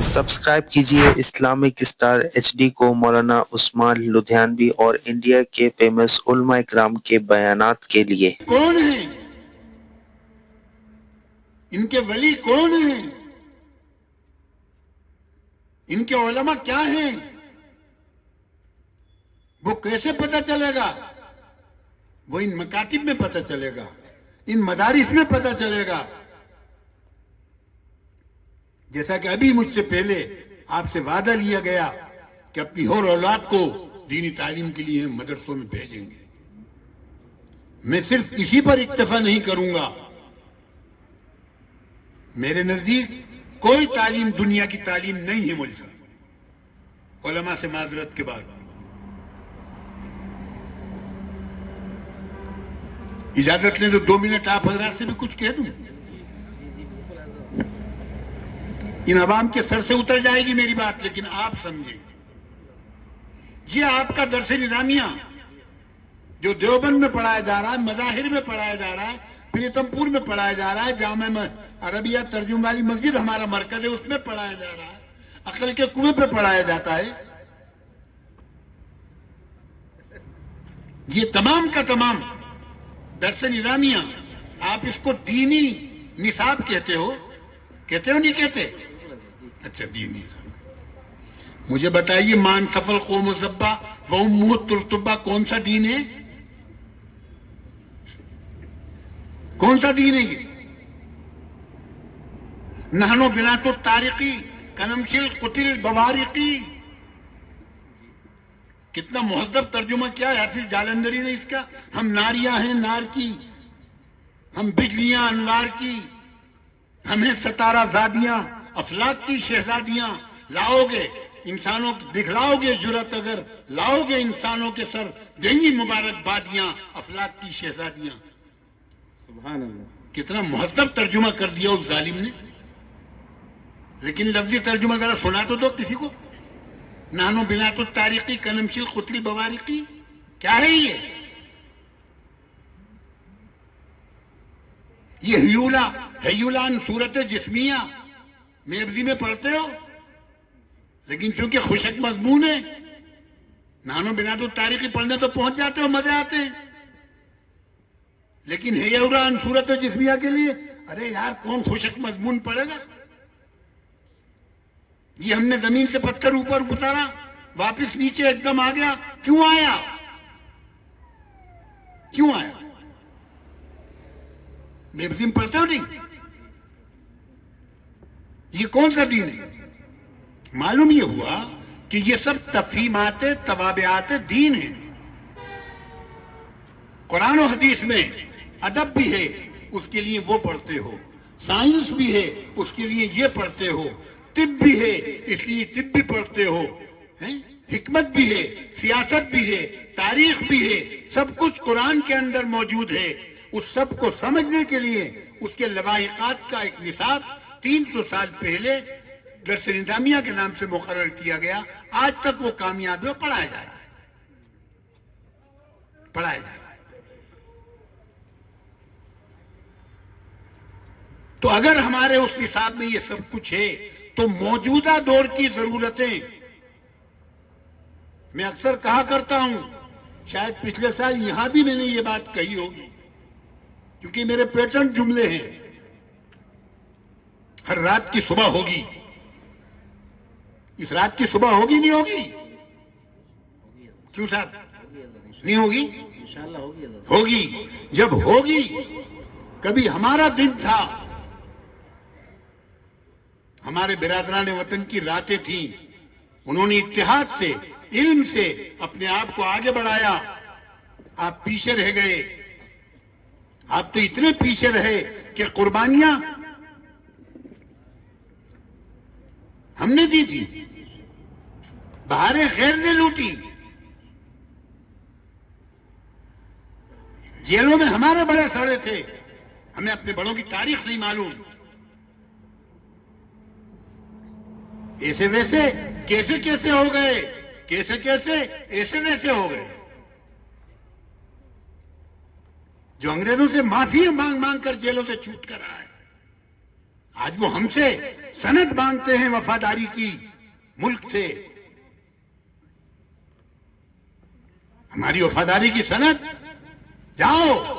Subscribe कीजिए Islamic star HD को मौलाना उस्मान लुधियानवी और इंडिया के फेमस उलमा इकराम के बयानात के लिए। कौन है इनके वली, कौन है इनके उलमा क्या हैं, वो कैसे पता चलेगा? वो इन मकातिब में पता चलेगा, इन मदारिस में पता चलेगा। जैसा कि अभी मुझसे पहले आपसे वादा लिया गया कि अपनी और औलाद को दीनी तालीम के लिए मदरसों में भेजेंगे। मैं सिर्फ इसी पर इक्तफा नहीं करूंगा। मेरे नजदीक कोई तालीम दुनिया की तालीम नहीं है मौलवी साहब, उलमा से माजरत के बाद। इजाजत लें तो 2 मिनट आप हजरात से भी कुछ कह दूं। इन अवाम के सर से उतर जाएगी मेरी बात, लेकिन आप समझें, ये आपका दर्स निजामिया जो देवबंद में पढ़ाया जा रहा है, मजाहिर में पढ़ाया जा रहा है, प्रीतमपुर में पढ़ाया जा रहा है, जामा अरबिया तर्जुम वाली मस्जिद हमारा मरकज है उसमें पढ़ाया जा रहा है, अकल के कुएं पे पढ़ाया जाता है। ये तमाम का तमाम दर्स निजामिया, आप इसको दीनी निसाब कहते हो नहीं कहते? अच्छा, दीनी निसाब। मुझे बताइए, मान सफल कौम ज़ब्बा व उम्मुह तुर्तुब्बा कौन सा दीन है? कौन सा दीन है ये? नहनो बिना तो तारिकी कनमशिल कुतिल बवारिकी। कितना मुहज्जब तर्जुमा किया है हाफिज जालंधरी ने इसका। हम नारियां हैं नार की, हम बिजलियां अनवार की, हमें सतारा ज़ादियां अफलाक की शहजादियां। लाओगे इंसानों दिखलाओगे जुरत, अगर लाओगे इंसानों के सर देंगी मुबारकबादियां अफलाक की शहजादियां। सुभान अल्लाह। कितना मुहज्जब तर्जुमा कर दिया उस जालिम ने। लेकिन लफ्जी तर्जुमा जरा सुना तो दो किसी को। नानो बिना तो तारीखी कनमशिल कुतिल बवारिकी, क्या है ये? हयूलान सूरत जिस्मिया मेबजी में पढ़ते हो, लेकिन चूंकि खुशक मजमून है, नानो बिना तो तारीखी पढ़ने तो पहुंच जाते हो, मजे आते हैं। लेकिन हयूलान सूरत जिस्मिया के लिए, अरे यार कौन खुशक मजमून पढ़ेगा? ये हमने जमीन से पत्थर ऊपर उतारा, वापस नीचे एकदम आ गया। क्यों आया? क्यों आया? मेबजी में पढ़ते हो नहीं? ये कौन सा दीन है? मालूम ये हुआ कि ये सब तफहीमाते तवाबियाते दीन है। कुरान और हदीस में अदब भी है, उसके लिए वो पढ़ते हो। साइंस भी है, उसके लिए ये पढ़ते हो। तिब भी है, इसलिए तिब भी पढ़ते हो। हिकमत भी है, सियासत भी है, तारीख भी है, सब कुछ कुरान के अंदर मौजूद है। उस सब को समझने के लिए उसके लवाहिकात का एक निसाब 300 साल पहले दर्स निजामिया के नाम से मुकर्रर किया गया। आज तक वो कामयाबी हो पढ़ाया जा रहा है, पढ़ाया जा रहा है। तो अगर हमारे उस निसाब में ये सब कुछ है, तो मौजूदा दौर की जरूरतें, मैं अक्सर कहा करता हूं, शायद पिछले साल यहां भी मैंने ये बात कही होगी, क्योंकि मेरे पैटर्न जुमले हैं। हर रात की सुबह होगी, इस रात की सुबह होगी नहीं होगी? क्यों साहब नहीं होगी? इंशाअल्लाह होगी। जब होगी, कभी हमारा दिन था, हमारे बिरादरान वतन की रातें थी, उन्होंने इत्तेहाद से, इल्म से अपने आप को आगे बढ़ाया। आप पीछे रह गए। आप तो इतने पीछे रहे कि कुर्बानियां हमने दी थी, बहारें खैर ने लूटी, जेलों में हमारे बड़े सड़े थे, हमें अपने बड़ों की तारीख नहीं मालूम। ऐसे वैसे कैसे कैसे हो गए, कैसे कैसे ऐसे वैसे हो गए। जो अंग्रेजों से माफी मांग मांग कर जेलों से छूट कर आए, आज वो हमसे सनद मांगते हैं वफादारी की मुल्क से। हमारी वफादारी की सनद, जाओ